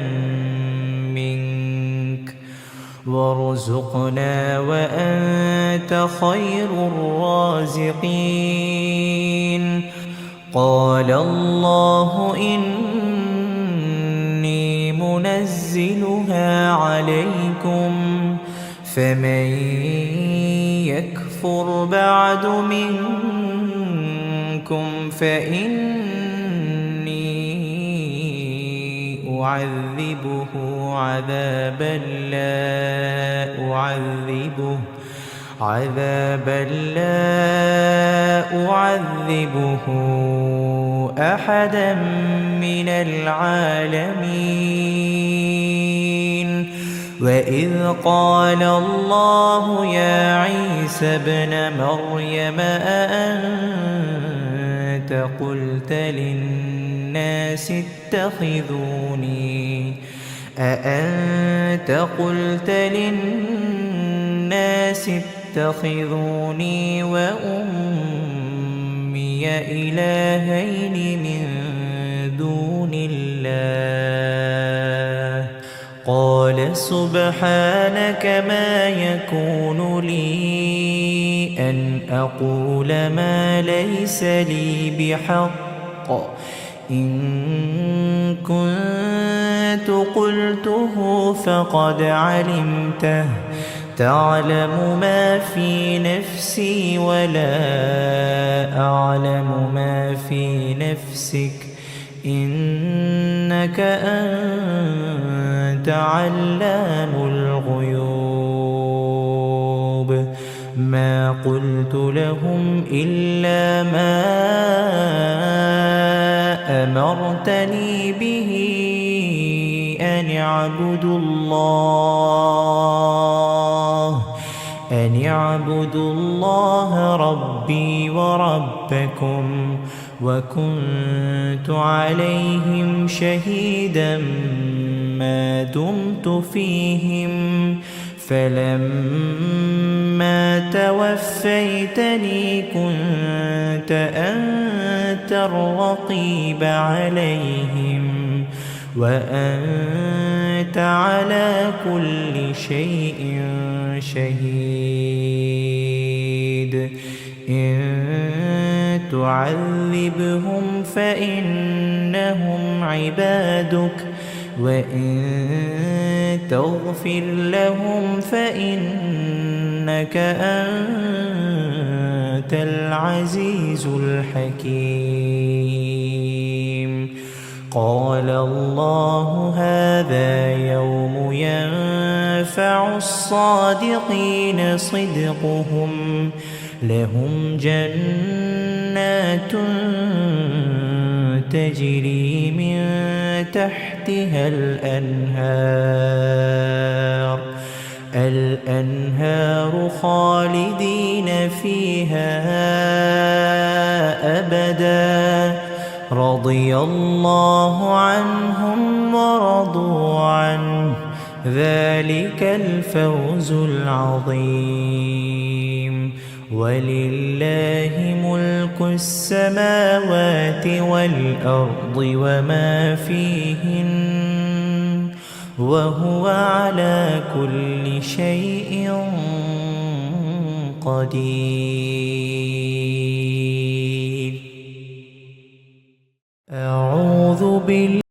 منك وارزقنا وأنت خير الرازقين قال الله إني منزلها عليكم فمن يكفر بعد منكم فإني أعذبه عذابا لا أعذبه أحدا من العالمين وإذ قال الله يا عيسى ابن مريم أأنت قلت للناس اتخذوني وأمي إلهين من دون الله قال سبحانك ما يكون لي أن أقول ما ليس لي بحق إن كنت قلته فقد علمته تعلم ما في نفسي ولا أعلم ما في نفسك إنك أنت علام الغيوب ما قلت لهم إلا ما أمرتني به أن اعبدوا الله ربي وربكم وكنت عليهم شهيدا ما دمت فيهم فلما توفيتني كنت أنت الرقيب عليهم وأنت على كل شيء شهيد إن تعذبهم فإنهم عبادك وإن تغفر لهم فإنك أنت العزيز الحكيم قال الله هذا يوم ينفع الصادقين صدقهم لهم جنات تجري من تحتها الأنهار خالدين فيها أبدا رضي الله عنهم ورضوا عنه ذلك الفوز العظيم ولله ملك السماوات والأرض وما فيهن وهو على كل شيء قدير. أعوذ بالله